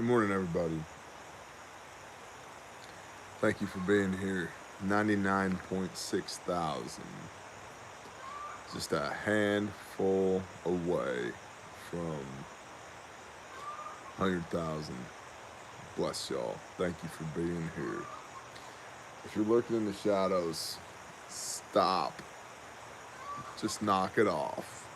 Good morning, everybody. Thank you for being here. 99.6 thousand. Just a handful away from 100,000. Bless y'all. Thank you for being here. If you're lurking in the shadows, stop. Just knock it off.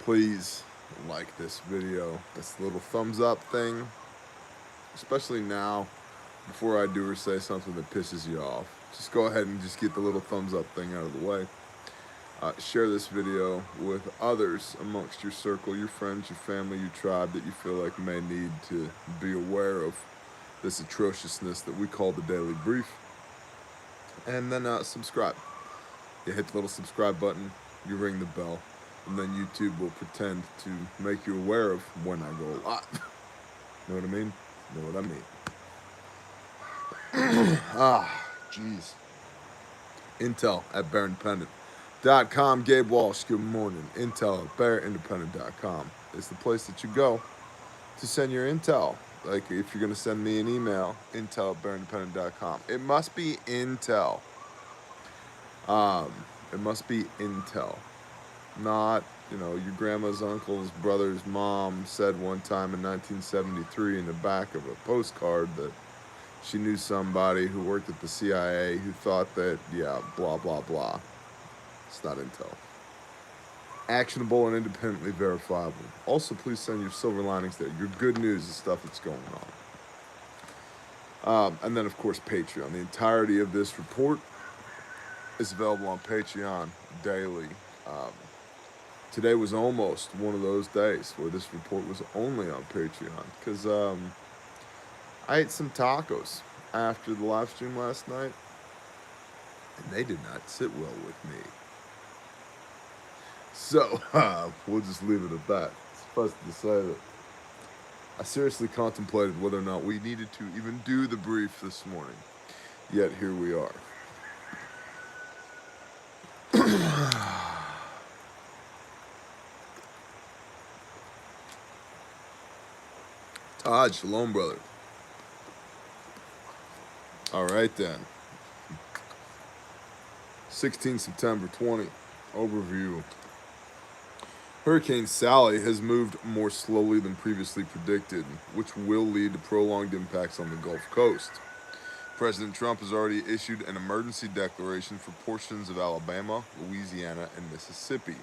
Please like this video. That's the little thumbs up thing. Especially now, before I do or say something that pisses you off. Just go ahead and just get the little thumbs up thing out of the way. Share this video with others amongst your circle, your friends, your family, your tribe that you feel like may need to be aware of this atrociousness that we call the Daily Brief. And then subscribe. You hit the little subscribe button, you ring the bell, and then YouTube will pretend to make you aware of when I go live. Know what I mean? Know what I mean? Jeez. Intel at bearindependent.com. Gabe Walsh, good morning. Intel at bearindependent.com is the place that you go to send your intel. Like if you're going to send me an email, intel at bearindependent.com. It must be Intel. It must be Intel. Not, your grandma's uncle's brother's mom said one time in 1973 in the back of a postcard that she knew somebody who worked at the CIA who thought that, blah, blah, blah. It's not Intel. Actionable and independently verifiable. Also, please send your silver linings there. Your good news is stuff that's going on. And then, of course, Patreon. The entirety of this report is available on Patreon daily. Today was almost one of those days where this report was only on Patreon because I ate some tacos after the live stream last night, and they did not sit well with me. So we'll just leave it at that. Suffice to say that I seriously contemplated whether or not we needed to even do the brief this morning. Yet here we are. Todd, shalom, brother. All right, then. 16 September 20, overview. Hurricane Sally has moved more slowly than previously predicted, which will lead to prolonged impacts on the Gulf Coast. President Trump has already issued an emergency declaration for portions of Alabama, Louisiana, and Mississippi.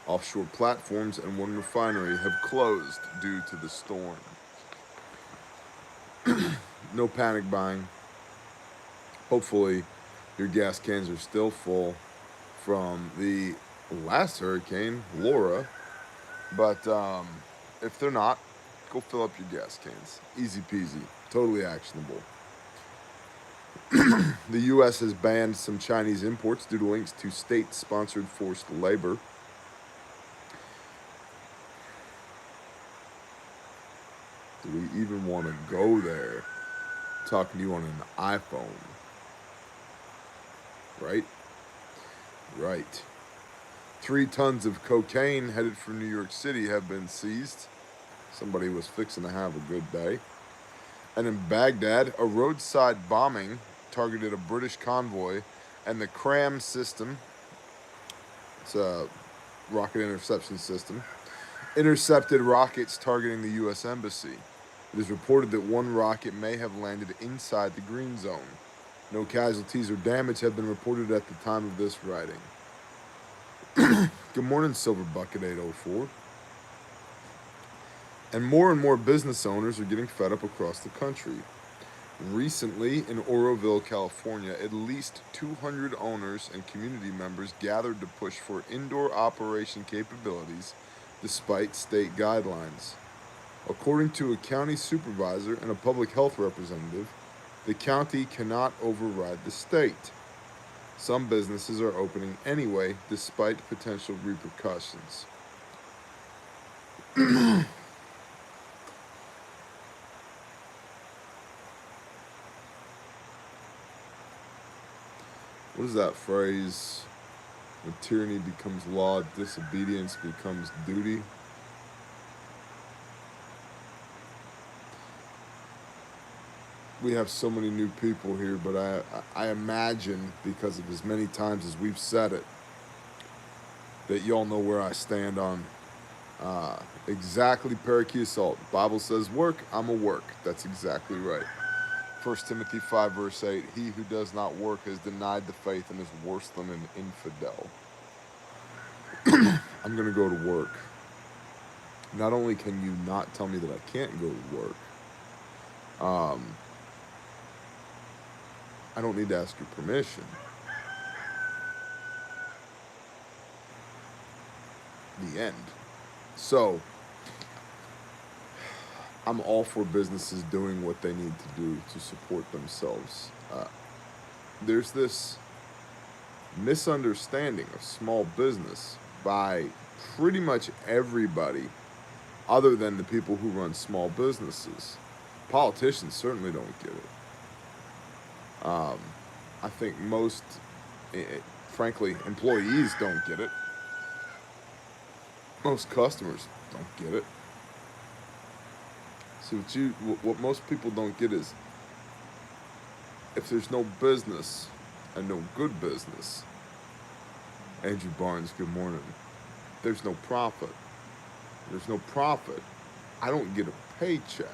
Offshore platforms and one refinery have closed due to the storm. No panic buying. Hopefully, your gas cans are still full from the last hurricane, Laura. But if they're not, go fill up your gas cans. Easy peasy. Totally actionable. The U.S. has banned some Chinese imports due to links to state-sponsored forced labor. Do we even want to go there? Talking to you on an iPhone. Right? Right. 3 tons of cocaine headed for New York City have been seized. Somebody was fixing to have a good day. And in Baghdad, a roadside bombing targeted a British convoy, and the CRAM system, it's a rocket interception system, intercepted rockets targeting the U.S. Embassy. It is reported that one rocket may have landed inside the green zone. No casualties or damage have been reported at the time of this writing. Good morning, Silver Bucket 804. And more business owners are getting fed up across the country. Recently, in Oroville, California, at least 200 owners and community members gathered to push for indoor operation capabilities despite state guidelines. According to a county supervisor and a public health representative, the county cannot override the state. Some businesses are opening anyway, despite potential repercussions. What is that phrase? When tyranny becomes law, disobedience becomes duty. we have so many new people here, but I imagine, because of as many times as we've said it, that y'all know where I stand on exactly parakeet assault. Bible says work, I'm a work. That's exactly right. 1 Timothy 5 verse 8, he who does not work has denied the faith and is worse than an infidel. I'm going to go to work. Not only can you not tell me that I can't go to work, I don't need to ask your permission. The end. So, I'm all for businesses doing what they need to do to support themselves. There's this misunderstanding of small business by pretty much everybody other than the people who run small businesses. Politicians certainly don't get it. I think most, frankly, employees don't get it. Most customers don't get it. So what most people don't get is, if there's no business and no good business, Andrew Barnes, good morning, there's no profit. There's no profit, I don't get a paycheck.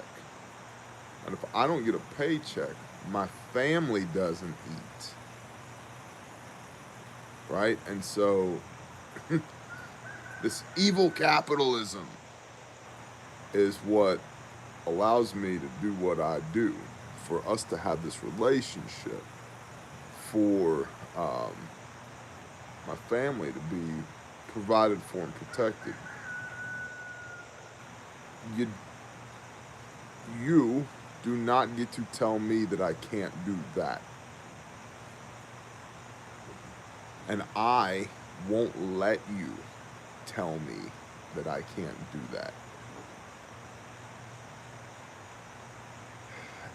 And if I don't get a paycheck, my family doesn't eat. Right? And so, this evil capitalism is what allows me to do what I do, for us to have this relationship, for my family to be provided for and protected. You do not get to tell me that I can't do that. And I won't let you tell me that I can't do that.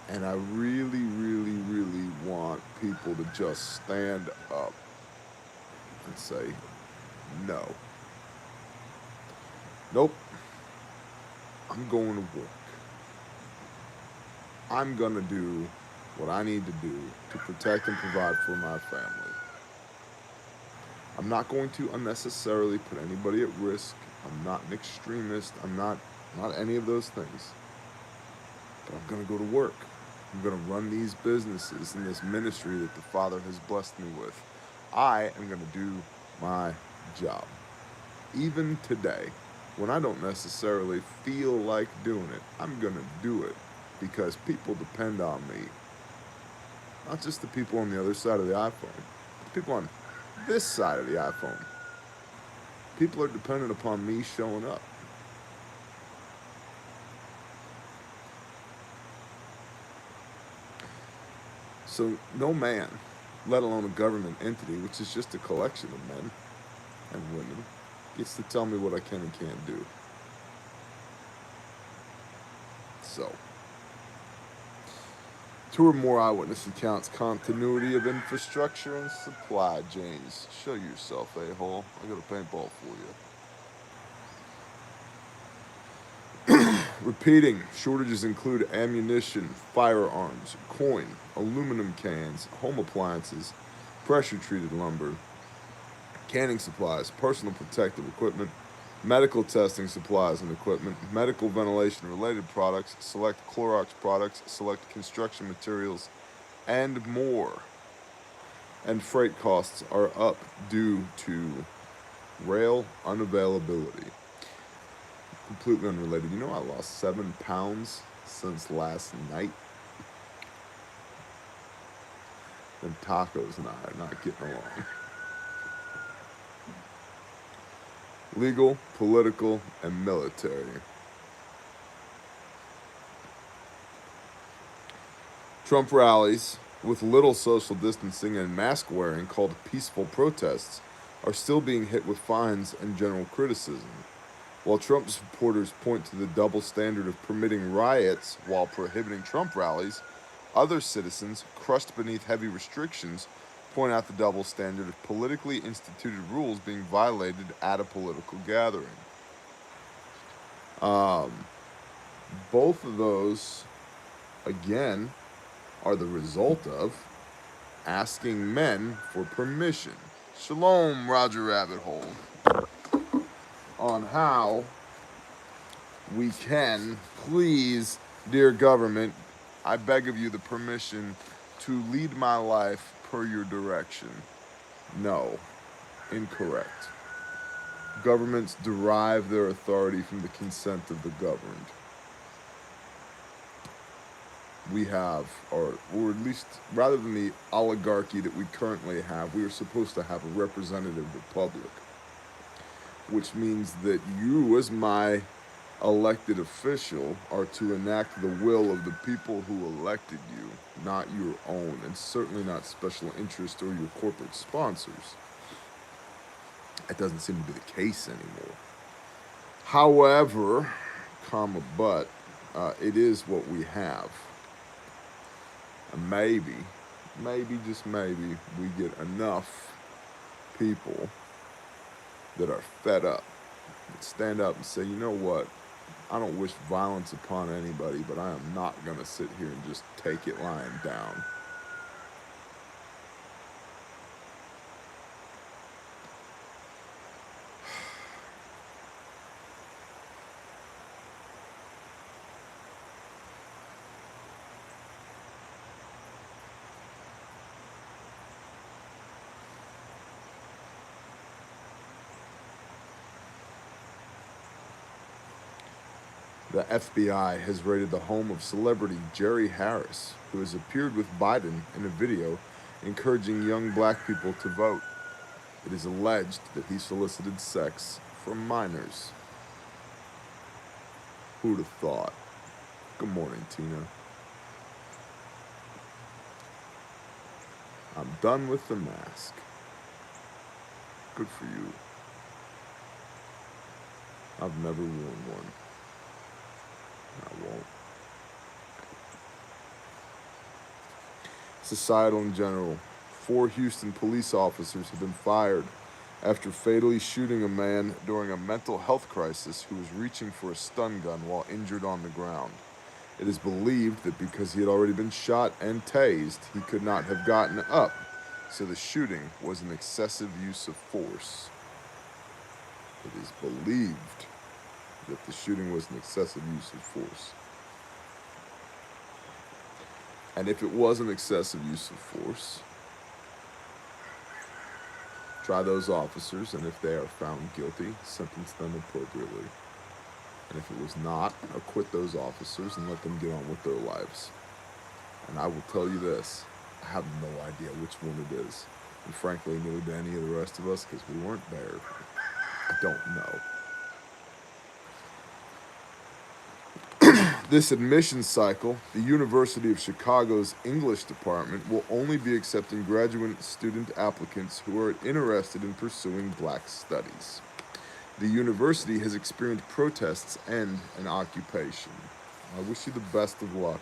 And I really, really, really want people to just stand up and say, no. Nope. I'm going to work. I'm going to do what I need to do to protect and provide for my family. I'm not going to unnecessarily put anybody at risk. I'm not an extremist. I'm not any of those things. But I'm going to go to work. I'm going to run these businesses and this ministry that the Father has blessed me with. I am going to do my job. Even today, when I don't necessarily feel like doing it, I'm going to do it because people depend on me. Not just the people on the other side of the iPhone, the people on this side of the iPhone. People are dependent upon me showing up. So no man, let alone a government entity, which is just a collection of men and women, gets to tell me what I can and can't do. So, 2 or more eyewitness accounts, continuity of infrastructure and supply chains. Show yourself, a-hole. I got a paintball for you. Repeating, shortages include ammunition, firearms, coin, aluminum cans, home appliances, pressure-treated lumber, canning supplies, personal protective equipment, medical testing supplies and equipment, medical ventilation-related products, select Clorox products, select construction materials, and more. And freight costs are up due to rail unavailability. Completely unrelated. You know, I lost 7 pounds since last night. And tacos and I are not getting along. Legal, political, and military. Trump rallies with little social distancing and mask wearing, called peaceful protests, are still being hit with fines and general criticism. While Trump supporters point to the double standard of permitting riots while prohibiting Trump rallies, other citizens, crushed beneath heavy restrictions, point out the double standard of politically instituted rules being violated at a political gathering. Both of those, again, are the result of asking men for permission. Shalom, Roger Rabbit Hole. On how we can, please, dear government, I beg of you the permission to lead my life per your direction. No, incorrect. Governments derive their authority from the consent of the governed. We have, or at least rather than the oligarchy that we currently have, we are supposed to have a representative republic, which means that you, as my elected official, are to enact the will of the people who elected you, not your own, and certainly not special interest or your corporate sponsors. That doesn't seem to be the case anymore. However, but it is what we have. And maybe, just maybe, we get enough people that are fed up, that stand up and say, you know what, I don't wish violence upon anybody, but I am not going to sit here and just take it lying down. The FBI has raided the home of celebrity Jerry Harris, who has appeared with Biden in a video encouraging young black people to vote. It is alleged that he solicited sex from minors. Who'd have thought? Good morning, Tina. I'm done with the mask. Good for you. I've never worn one. I won't. Societal in general. 4 Houston police officers have been fired after fatally shooting a man during a mental health crisis who was reaching for a stun gun while injured on the ground. It is believed that because he had already been shot and tased, he could not have gotten up, so the shooting was an excessive use of force. It is believed that the shooting was an excessive use of force. And if it was an excessive use of force, try those officers, and if they are found guilty, sentence them appropriately. And if it was not, acquit those officers and let them get on with their lives. And I will tell you this, I have no idea which one it is. And frankly, neither do any of the rest of us, because we weren't there. I don't know. This admission cycle, the University of Chicago's English department will only be accepting graduate student applicants who are interested in pursuing black studies. The university has experienced protests and an occupation. I wish you the best of luck,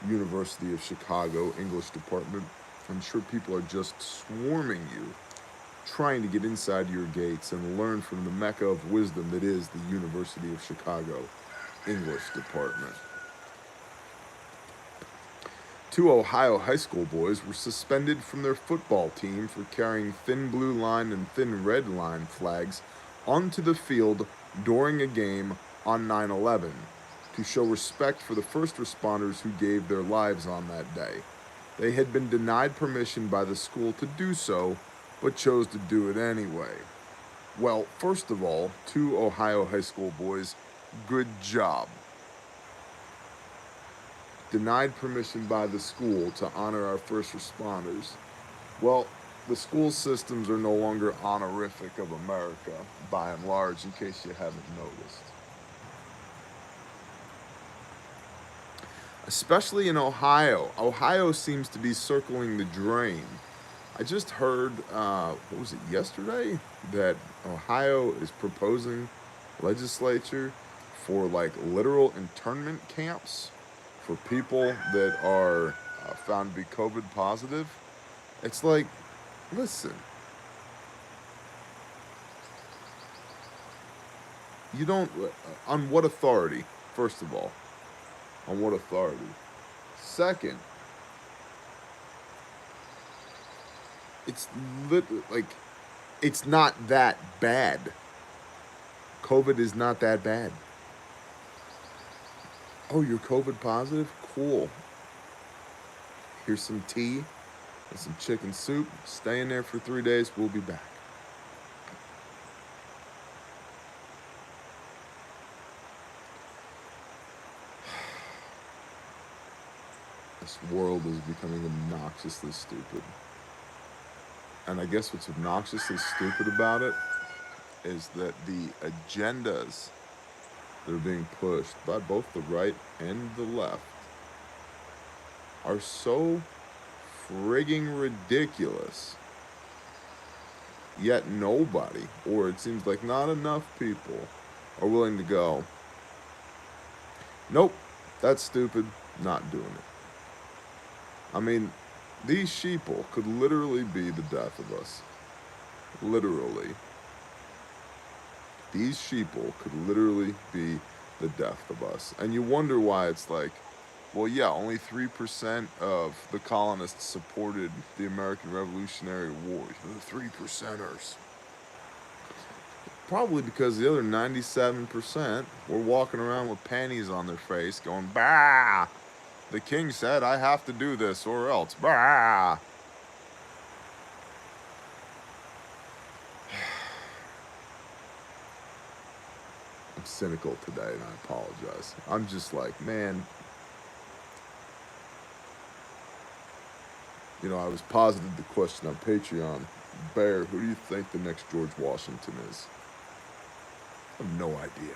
University of Chicago English department. I'm sure people are just swarming you, trying to get inside your gates and learn from the mecca of wisdom that is the University of Chicago English department. 2 Ohio high school boys were suspended from their football team for carrying thin blue line and thin red line flags onto the field during a game on 9/11 to show respect for the first responders who gave their lives on that day. They had been denied permission by the school to do so, but chose to do it anyway. Well, first of all, 2 Ohio high school boys, good job. Denied permission by the school to honor our first responders. Well, the school systems are no longer honorific of America, by and large, in case you haven't noticed. Especially in Ohio. Ohio seems to be circling the drain. I just heard, what was it, yesterday? That Ohio is proposing legislature for like literal internment camps for people that are found to be COVID positive. It's like, listen, you don't, on what authority, first of all? On what authority? Second, It's like, it's not that bad. COVID is not that bad. Oh, you're COVID positive? Cool. Here's some tea and some chicken soup. Stay in there for 3 days. We'll be back. This world is becoming obnoxiously stupid. And I guess what's obnoxiously stupid about it is that the agendas that are being pushed by both the right and the left are so frigging ridiculous. Yet nobody, or it seems like not enough people, are willing to go, nope, that's stupid, not doing it. I mean, these sheeple could literally be the death of us. Literally. These sheeple could literally be the death of us. And you wonder why it's like, well, yeah, only 3% of the colonists supported the American Revolutionary War. The 3%ers. Probably because the other 97% were walking around with panties on their face going, bah! The king said I have to do this or else. Bah! I'm cynical today and I apologize. I'm just like, man, you know, I was posited the question on Patreon, Bear, who do you think the next George Washington is? I have no idea.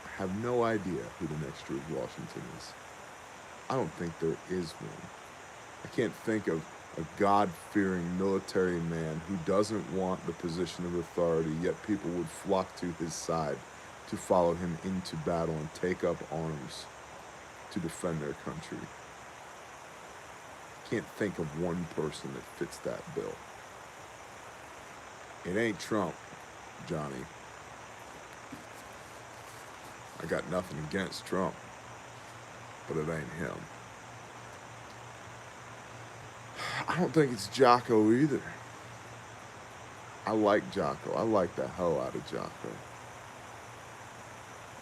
I have no idea who the next George Washington is. I don't think there is one. I can't think of a God-fearing military man who doesn't want the position of authority, yet people would flock to his side to follow him into battle and take up arms to defend their country. I can't think of one person that fits that bill. It ain't Trump, Johnny. I got nothing against Trump, but it ain't him. I don't think it's Jocko either. I like Jocko. I like the hell out of Jocko.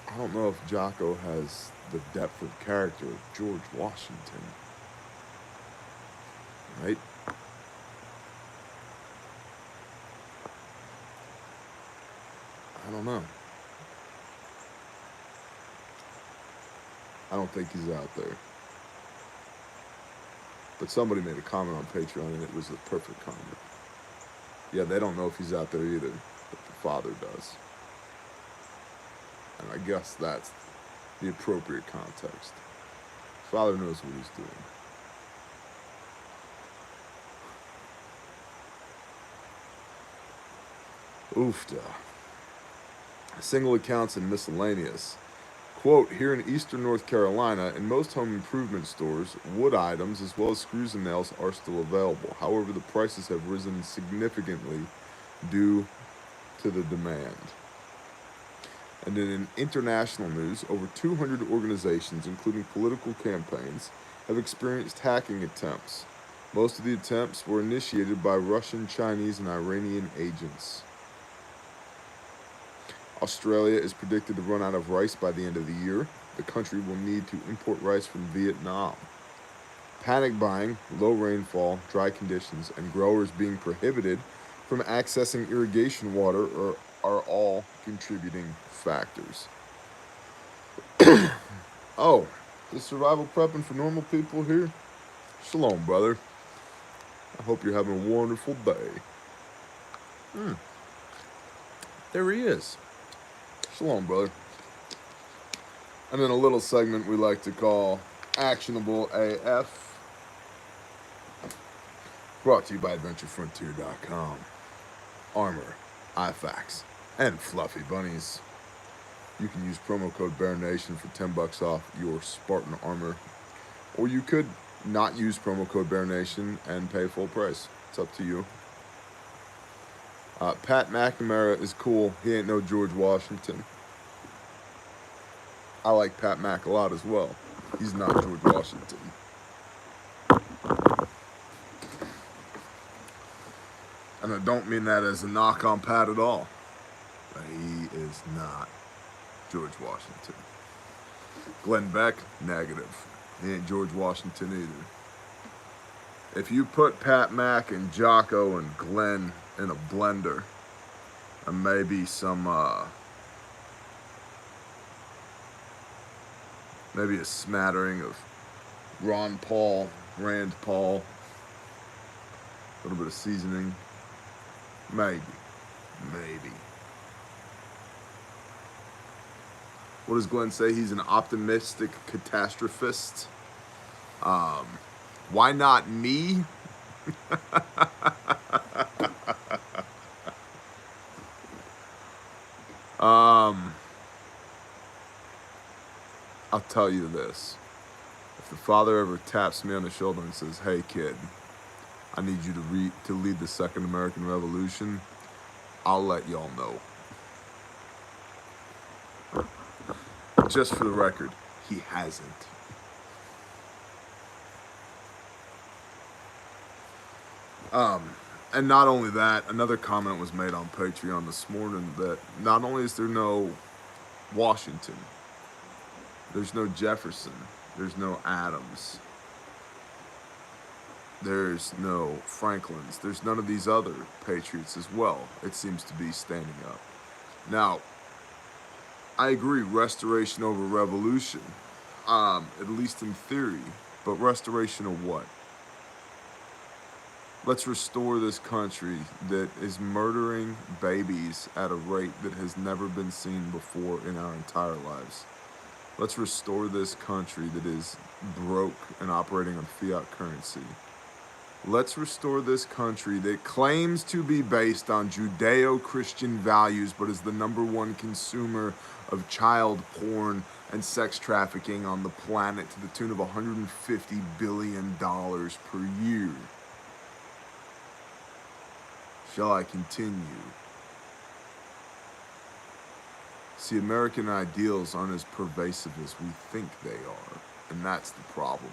I don't know if Jocko has the depth of character of George Washington. Right? I don't know. I don't think he's out there. But somebody made a comment on Patreon and it was the perfect comment. Yeah, they don't know if he's out there either, but the father does. And I guess that's the appropriate context. Father knows what he's doing. Oofda. Single accounts in Miscellaneous. Quote, here in eastern North Carolina, in most home improvement stores, wood items as well as screws and nails are still available. However, the prices have risen significantly due to the demand. And in international news, over 200 organizations, including political campaigns, have experienced hacking attempts. Most of the attempts were initiated by Russian, Chinese, and Iranian agents. Australia is predicted to run out of rice by the end of the year. The country will need to import rice from Vietnam. Panic buying, low rainfall, dry conditions, and growers being prohibited from accessing irrigation water are all contributing factors. Oh, is survival prepping for normal people here? Shalom, brother. I hope you're having a wonderful day. There he is. Shalom, brother. And then a little segment we like to call Actionable AF. Brought to you by AdventureFrontier.com. Armor, IFAX, and Fluffy Bunnies. You can use promo code BearNation for $10 off your Spartan armor. Or you could not use promo code BearNation and pay full price. It's up to you. Pat McNamara is cool. He ain't no George Washington. I like Pat Mac a lot as well. He's not George Washington. And I don't mean that as a knock on Pat at all. But he is not George Washington. Glenn Beck, negative. He ain't George Washington either. If you put Pat Mack and Jocko and Glenn in a blender, and maybe some, maybe a smattering of Ron Paul, Rand Paul, a little bit of seasoning, maybe. What does Glenn say? He's an optimistic catastrophist. Why not me? I'll tell you this. If the father ever taps me on the shoulder and says, hey kid, I need you to lead the Second American Revolution, I'll let y'all know. Just for the record, he hasn't. And not only that, another comment was made on Patreon this morning that not only is there no Washington, there's no Jefferson, there's no Adams, there's no Franklins, there's none of these other patriots as well, it seems to be standing up. Now, I agree, restoration over revolution, at least in theory, but restoration of what? Let's restore this country that is murdering babies at a rate that has never been seen before in our entire lives. Let's restore this country that is broke and operating on fiat currency. Let's restore this country that claims to be based on Judeo-Christian values, but is the #1 consumer of child porn and sex trafficking on the planet to the tune of $150 billion per year. Shall I continue? See, American ideals aren't as pervasive as we think they are, and that's the problem.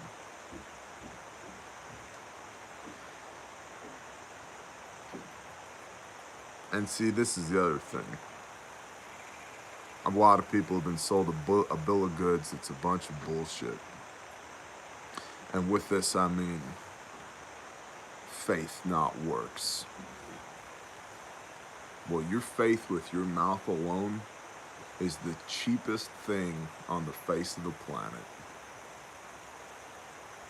And see, this is the other thing. A lot of people have been sold a bill of goods that's a bunch of bullshit. And with this, I mean faith, not works. Well, your faith with your mouth alone is the cheapest thing on the face of the planet.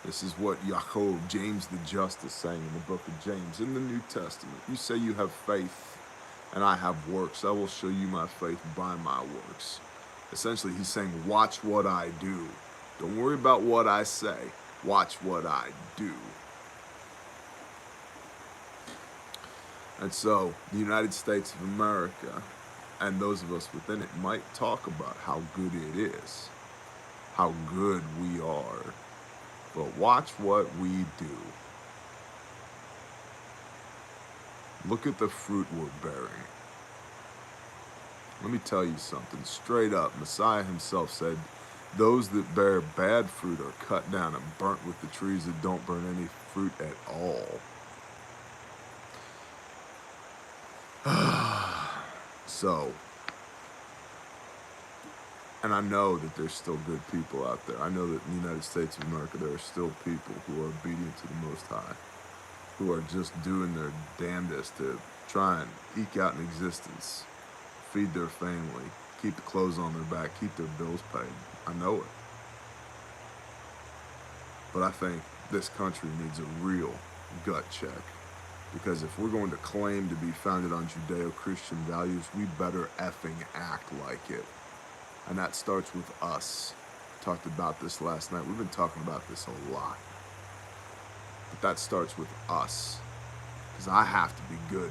This is what Jocko, James the Just, is saying in the book of James, in the New Testament. You say you have faith, and I have works. I will show you my faith by my works. Essentially, he's saying, watch what I do. Don't worry about what I say. Watch what I do. And so, the United States of America, and those of us within it, might talk about how good it is, how good we are, but watch what we do. Look at the fruit we're bearing. Let me tell you something straight up. Messiah himself said, those that bear bad fruit are cut down and burnt with the trees that don't bear any fruit at all. So, and I know that there's still good people out there. I know that in the United States of America there are still people who are obedient to the Most High, who are just doing their damnedest to try and eke out an existence, feed their family, keep the clothes on their back, keep their bills paid. I know it. But I think this country needs a real gut check. Because if we're going to claim to be founded on Judeo-Christian values, we better effing act like it. And that starts with us. We talked about this last night. We've been talking about this a lot. But that starts with us. Because I have to be good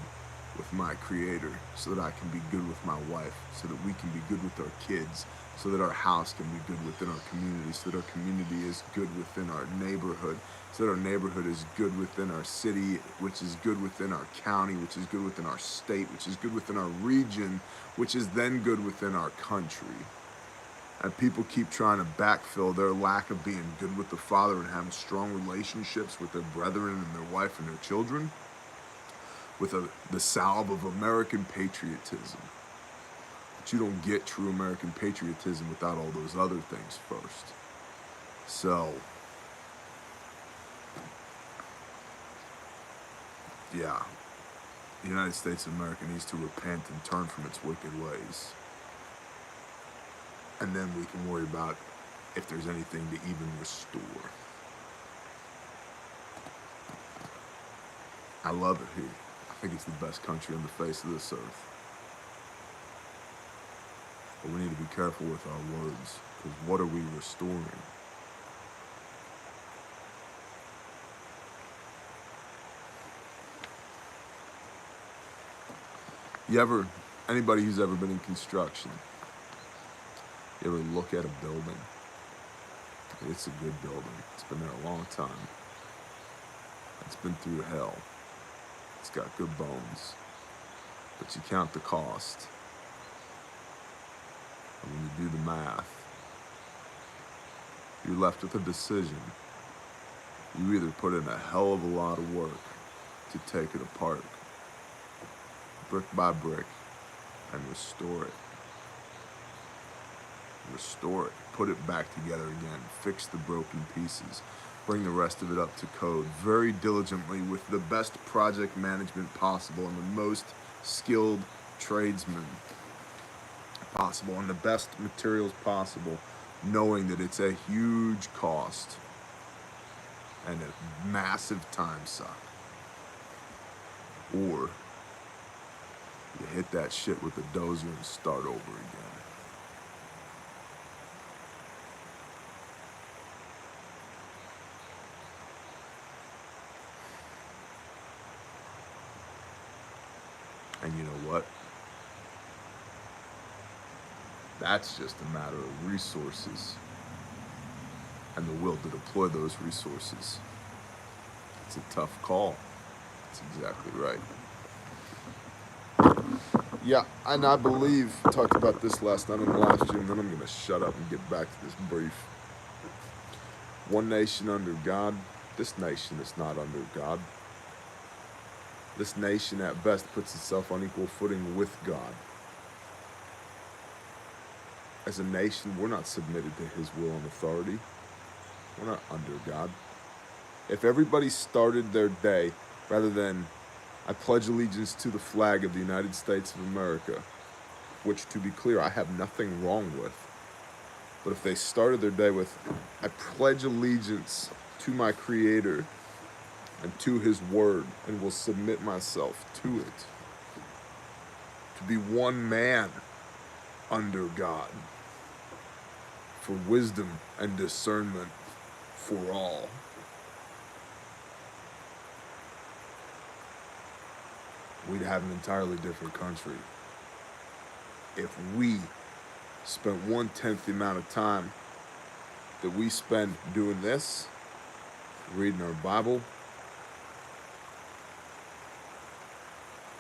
with my Creator so that I can be good with my wife, so that we can be good with our kids, so that our house can be good within our community, so that our community is good within our neighborhood, so that our neighborhood is good within our city, which is good within our county, which is good within our state, which is good within our region, which is then good within our country. And people keep trying to backfill their lack of being good with the Father and having strong relationships with their brethren and their wife and their children with the salve of American patriotism. But you don't get true American patriotism without all those other things first. So, yeah, the United States of America needs to repent and turn from its wicked ways. And then we can worry about if there's anything to even restore. I love it here. I think it's the best country on the face of this earth. But we need to be careful with our words, because what are we restoring? Anybody who's ever been in construction, you ever look at a building? It's a good building. It's been there a long time. It's been through hell. It's got good bones. But you count the cost. And when you do the math, you're left with a decision. You either put in a hell of a lot of work to take it apart, brick by brick, and restore it. Restore it, put it back together again, fix the broken pieces, bring the rest of it up to code very diligently with the best project management possible and the most skilled tradesmen possible and the best materials possible, knowing that it's a huge cost and a massive time suck. Or you hit that shit with a dozer and start over again. And you know what? That's just a matter of resources and the will to deploy those resources. It's a tough call. That's exactly right. Yeah, and I believe, I talked about this last night on the live stream, then I'm going to shut up and get back to this brief. One nation under God. This nation is not under God. This nation at best puts itself on equal footing with God. As a nation, we're not submitted to his will and authority. We're not under God. If everybody started their day, rather than, I pledge allegiance to the flag of the United States of America, which, to be clear, I have nothing wrong with. But if they started their day with, I pledge allegiance to my Creator and to his word, and will submit myself to it, to be one man under God, for wisdom and discernment for all. We'd have an entirely different country if we spent 1/10 the amount of time that we spend doing this, reading our Bible.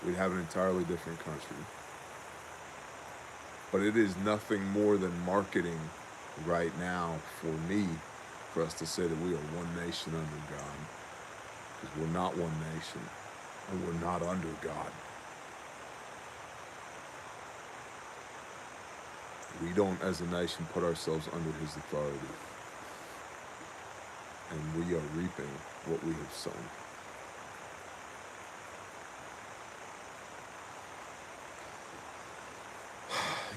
We'd have an entirely different country. But it is nothing more than marketing right now for me, for us to say that we are one nation under God. Because we're not one nation, and we're not under God. We don't, as a nation, put ourselves under his authority. And we are reaping what we have sown.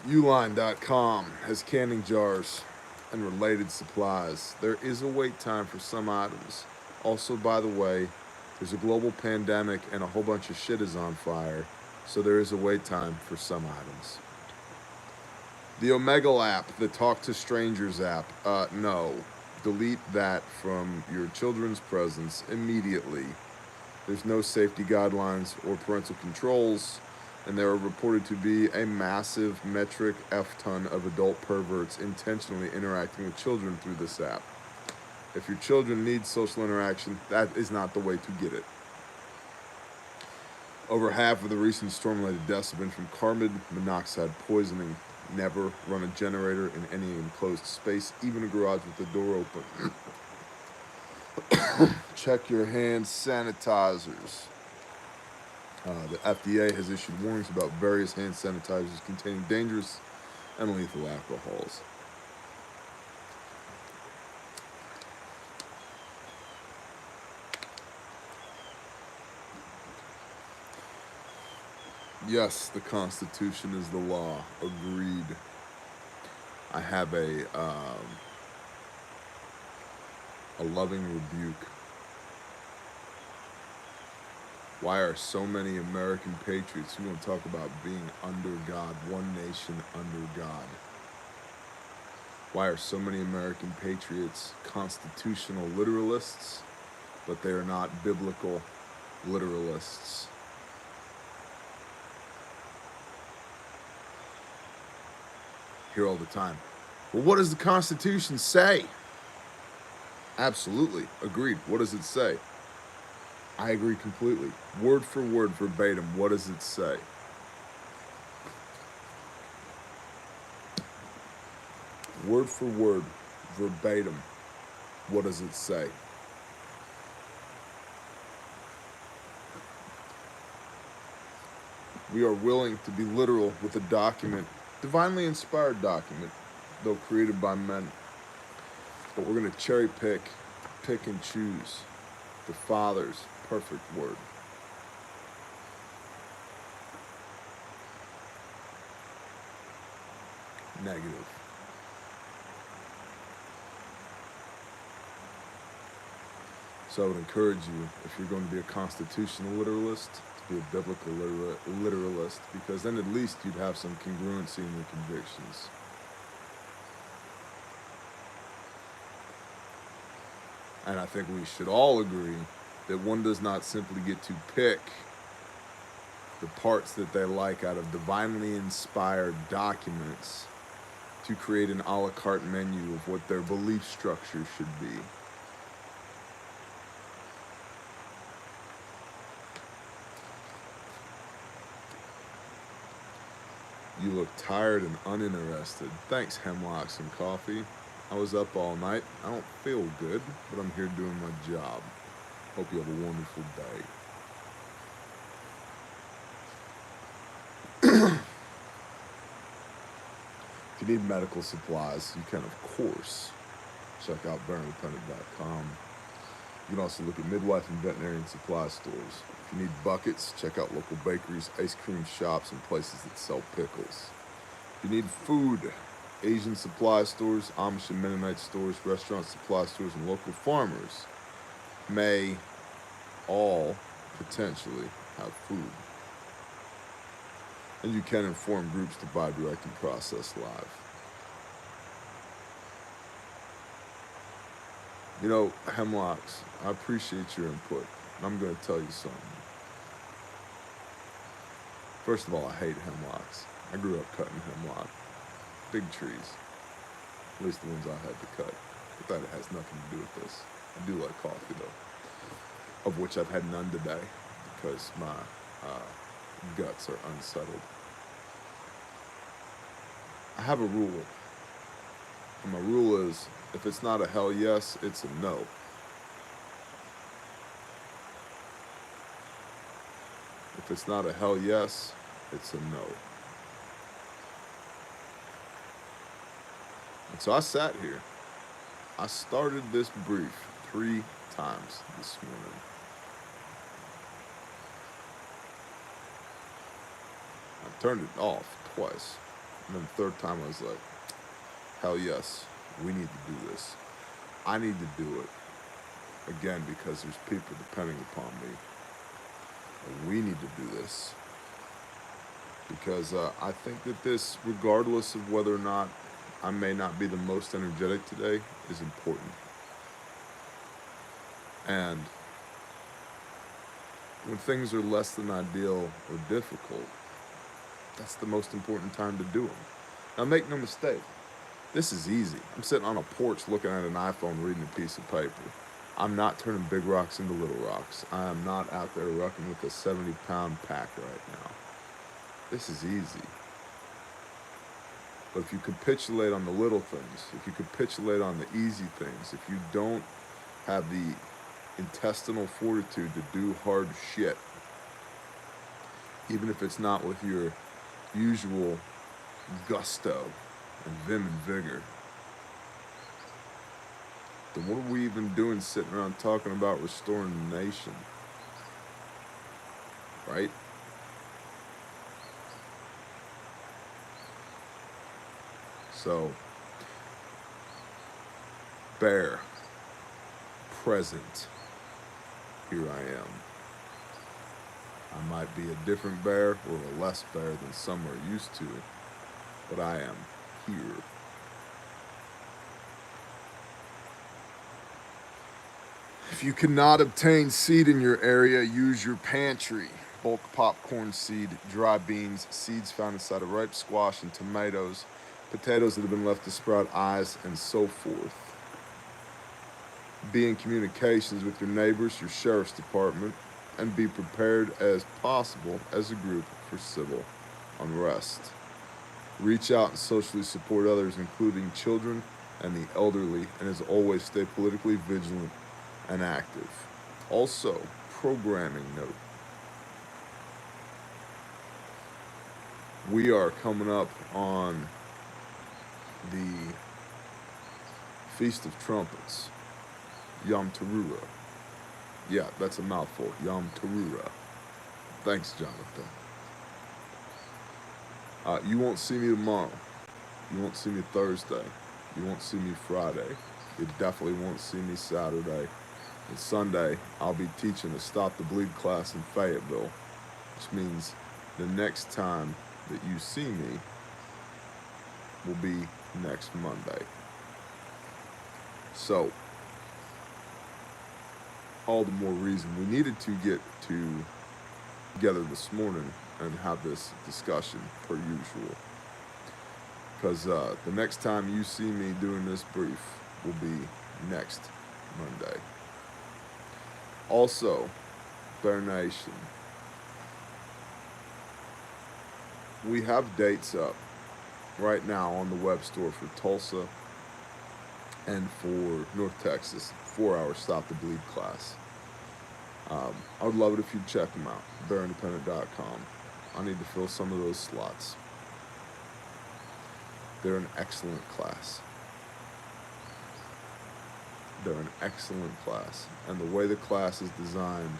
Uline.com has canning jars and related supplies. There is a wait time for some items. Also, by the way, there's a global pandemic and a whole bunch of shit is on fire, so there is a wait time for some items. The Omegle app, the Talk to Strangers app, no. Delete that from your children's presence immediately. There's no safety guidelines or parental controls, and there are reported to be a massive metric F-ton of adult perverts intentionally interacting with children through this app. If your children need social interaction, that is not the way to get it. Over half of the recent storm-related deaths have been from carbon monoxide poisoning. Never run a generator in any enclosed space, even a garage with the door open. Check your hand sanitizers. The FDA has issued warnings about various hand sanitizers containing dangerous and lethal alcohols. Yes, the Constitution is the law. Agreed. I have a loving rebuke. Why are so many American patriots who want to talk about being under God, one nation under God? Why are so many American patriots constitutional literalists, but they are not biblical literalists? Hear all the time, well, what does the Constitution say? Absolutely, agreed. What does it say? I agree completely. Word for word, verbatim, what does it say? Word for word, verbatim, what does it say? We are willing to be literal with a document, divinely inspired document, though created by men. But we're going to cherry pick and choose the Father's perfect word. Negative. So I would encourage you, if you're going to be a constitutional literalist, to be a biblical literalist, because then at least you'd have some congruency in your convictions. And I think we should all agree that one does not simply get to pick the parts that they like out of divinely inspired documents to create an a la carte menu of what their belief structure should be. You look tired and uninterested. Thanks, Hemlocks and Coffee. I was up all night. I don't feel good, but I'm here doing my job. Hope you have a wonderful day. If you need medical supplies, you can, of course, check out BurnIndependent.com. You can also look at midwife and veterinarian supply stores. If you need buckets, check out local bakeries, ice cream shops, and places that sell pickles. If you need food, Asian supply stores, Amish and Mennonite stores, restaurant supply stores, and local farmers may all potentially have food. And you can inform groups to buy direct and process live. You know, Hemlocks, I appreciate your input. And I'm going to tell you something. First of all, I hate hemlocks. I grew up cutting hemlock. Big trees. At least the ones I had to cut. But that has nothing to do with this. I do like coffee, though. Of which I've had none today. Because my guts are unsettled. I have a rule. And my rule is, if it's not a hell yes, it's a no. If it's not a hell yes, it's a no. And so I sat here. I started this brief 3 times this morning. I turned it off twice. And then the third time I was like, hell yes, we need to do this. I need to do it. Again, because there's people depending upon me. And we need to do this. Because I think that this, regardless of whether or not I may not be the most energetic today, is important. And when things are less than ideal or difficult, that's the most important time to do them. Now, make no mistake, this is easy. I'm sitting on a porch looking at an iPhone reading a piece of paper. I'm not turning big rocks into little rocks. I am not out there rucking with a 70-pound pack right now. This is easy. But if you capitulate on the little things, if you capitulate on the easy things, if you don't have the intestinal fortitude to do hard shit, even if it's not with your usual gusto and vim and vigor, then what are we even doing sitting around talking about restoring the nation? Right? So, bear, present, here I am. I might be a different bear or a less bear than some are used to, but I am here. If you cannot obtain seed in your area, use your pantry. Bulk popcorn seed, dry beans, seeds found inside of ripe squash and tomatoes, potatoes that have been left to sprout eyes, and so forth. Be in communications with your neighbors, your sheriff's department, and be prepared as possible as a group for civil unrest. Reach out and socially support others, including children and the elderly, and as always, stay politically vigilant and active. Also, programming note. We are coming up on the Feast of Trumpets, Yom Teruah. Yeah, that's a mouthful, Yom Teruah. Thanks, Jonathan. You won't see me tomorrow. You won't see me Thursday. You won't see me Friday. You definitely won't see me Saturday. And Sunday, I'll be teaching a Stop the Bleed class in Fayetteville, which means the next time that you see me will be next Monday. So, all the more reason we needed to get together this morning and have this discussion per usual. Because the next time you see me doing this brief will be next Monday. Also, Bear Nation, we have dates up right now on the web store for Tulsa and for North Texas, 4-hour Stop the Bleed class. I would love it if you'd check them out, bearindependent.com. I need to fill some of those slots. They're an excellent class. They're an excellent class. And the way the class is designed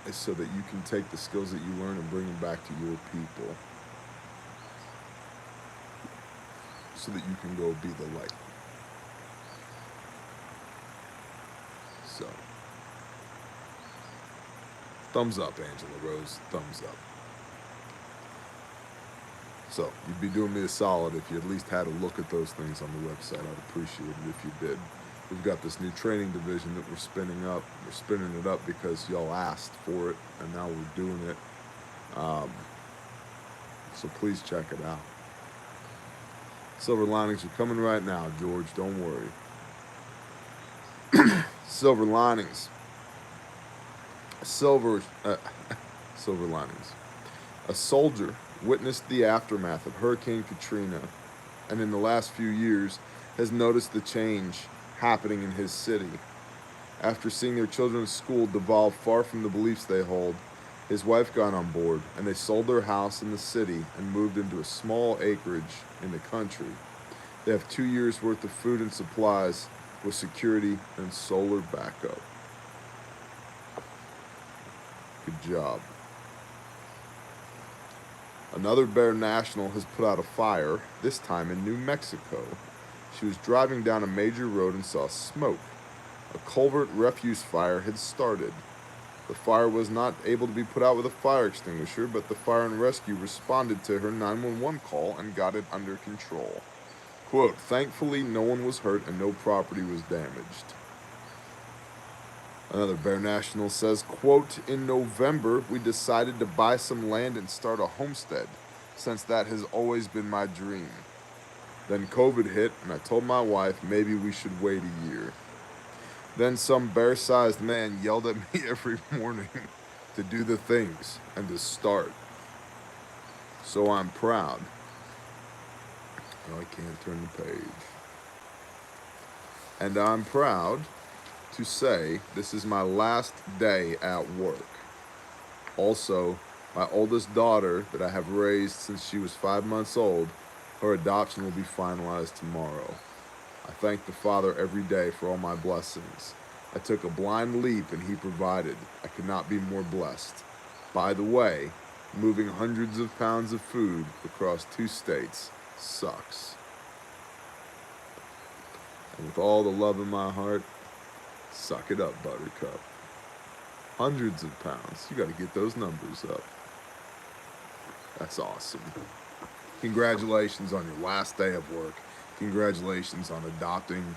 is so that you can take the skills that you learn and bring them back to your people, so that you can go be the light. So, thumbs up, Angela Rose, thumbs up. So, you'd be doing me a solid if you at least had a look at those things on the website. I'd appreciate it if you did. We've got this new training division that we're spinning up. We're spinning it up because y'all asked for it, and now we're doing it. So please check it out. Silver linings are coming right now, George. Don't worry. Silver linings. Silver linings. A soldier witnessed the aftermath of Hurricane Katrina, and in the last few years has noticed the change happening in his city. After seeing their children's school devolve far from the beliefs they hold, his wife got on board, and they sold their house in the city and moved into a small acreage in the country. They have 2 years' worth of food and supplies with security and solar backup. Good job. Another Bear National has put out a fire, this time in New Mexico. She was driving down a major road and saw smoke. A culvert refuse fire had started. The fire was not able to be put out with a fire extinguisher, but the fire and rescue responded to her 911 call and got it under control. Quote, thankfully no one was hurt and no property was damaged. Another Bear National says, quote, in November, we decided to buy some land and start a homestead, since that has always been my dream. Then COVID hit, and I told my wife maybe we should wait a year. Then some bear-sized man yelled at me every morning to do the things and to start. So I'm proud. Oh, I can't turn the page. And I'm proud to say this is my last day at work. Also, my oldest daughter that I have raised since she was 5 months old, her adoption will be finalized tomorrow. I thank the Father every day for all my blessings. I took a blind leap and He provided. I could not be more blessed. By the way, moving hundreds of pounds of food across 2 states sucks. And with all the love in my heart, suck it up, Buttercup. Hundreds of pounds. You got to get those numbers up. That's awesome. Congratulations on your last day of work. Congratulations on adopting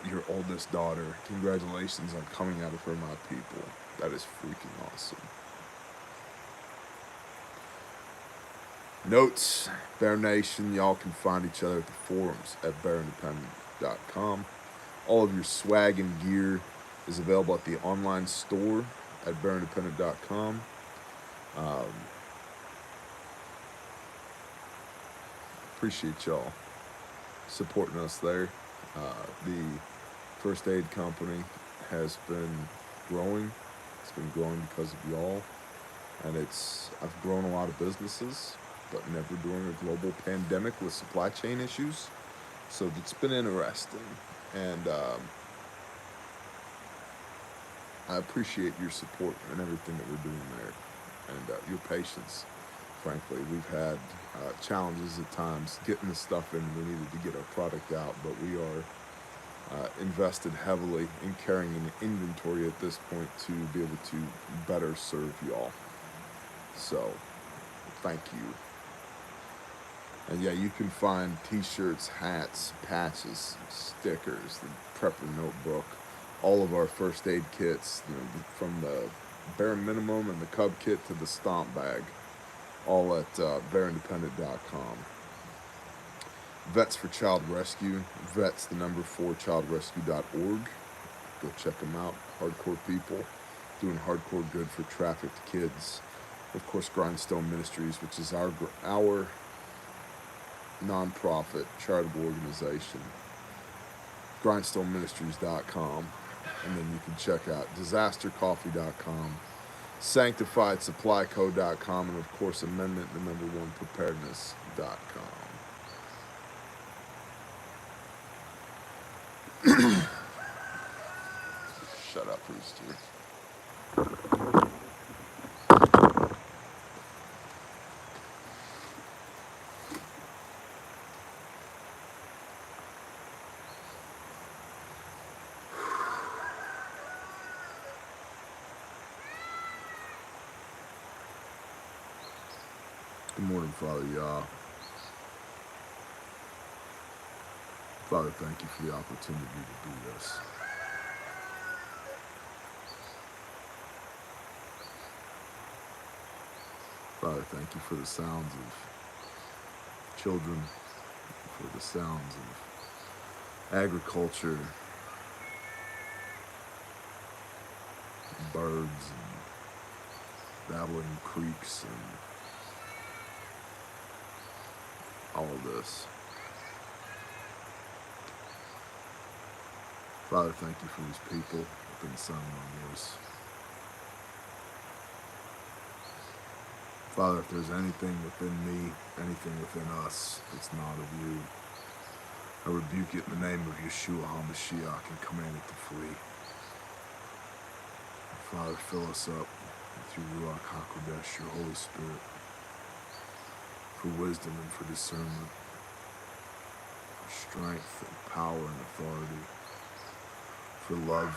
your oldest daughter. Congratulations on coming out of her, my people. That is freaking awesome. Notes, Bear Nation, y'all can find each other at the forums at bearindependent.com. All of your swag and gear is available at the online store at bearindependent.com. Appreciate y'all supporting us there. The first aid company has been growing. It's been growing because of y'all. And I've grown a lot of businesses, but never during a global pandemic with supply chain issues. So it's been interesting. And I appreciate your support and everything that we're doing there, and your patience. Frankly, we've had challenges at times getting the stuff in we needed to get our product out, but we are invested heavily in carrying an inventory at this point to be able to better serve y'all. So, thank you. And yeah, you can find t-shirts, hats, patches, stickers, the prepper notebook, all of our first aid kits, from the bare minimum and the cub kit to the stomp bag, all at bearindependent.com. Vets for Child Rescue, vets the number 4 childrescue.org. Go check them out. Hardcore people doing hardcore good for trafficked kids. Of course, Grindstone Ministries, which is our nonprofit charitable organization. grindstoneministries.com, and then you can check out disastercoffee.com, sanctifiedsupplyco.com, and of course amendment the number 1 preparedness.com. Shut up, Rooster. Good morning, Father Yah. Father, thank you for the opportunity to do this. Father, thank you for the sounds of children, for the sounds of agriculture, birds, and babbling creeks, and all of this. Father, thank you for these people within the sound of my voice. Father, if there's anything within me, anything within us that's not of you, I rebuke it in the name of Yeshua HaMashiach and command it to flee. Father, fill us up with your Ruach HaKodesh, your Holy Spirit, for wisdom and for discernment, for strength and power and authority, for love,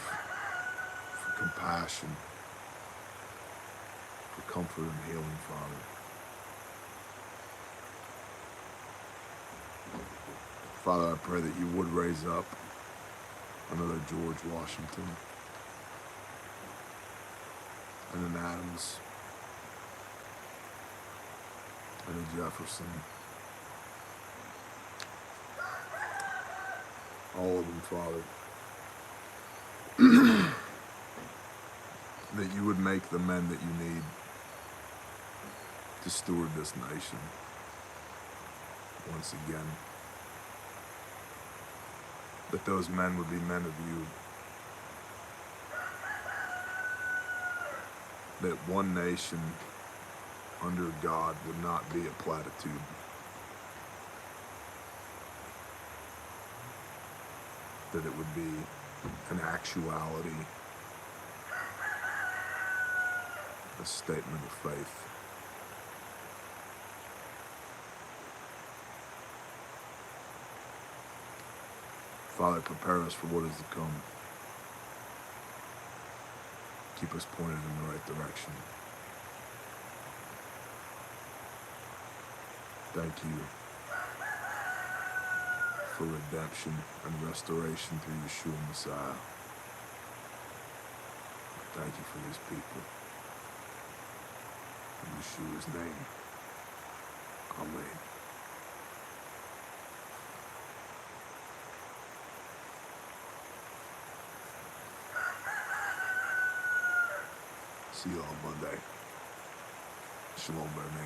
for compassion, for comfort and healing, Father. Father, I pray that you would raise up another George Washington and an Adams and a Jefferson. All of them, Father. That you would make the men that you need to steward this nation once again. That those men would be men of you. that one nation under God would not be a platitude. That it would be an actuality, a statement of faith. Father, prepare us for what is to come. Keep us pointed in the right direction. Thank you for redemption and restoration through Yeshua Messiah. Thank you for these people. In Yeshua's name. Amen. See you on Monday. Shalom, Bear Nation.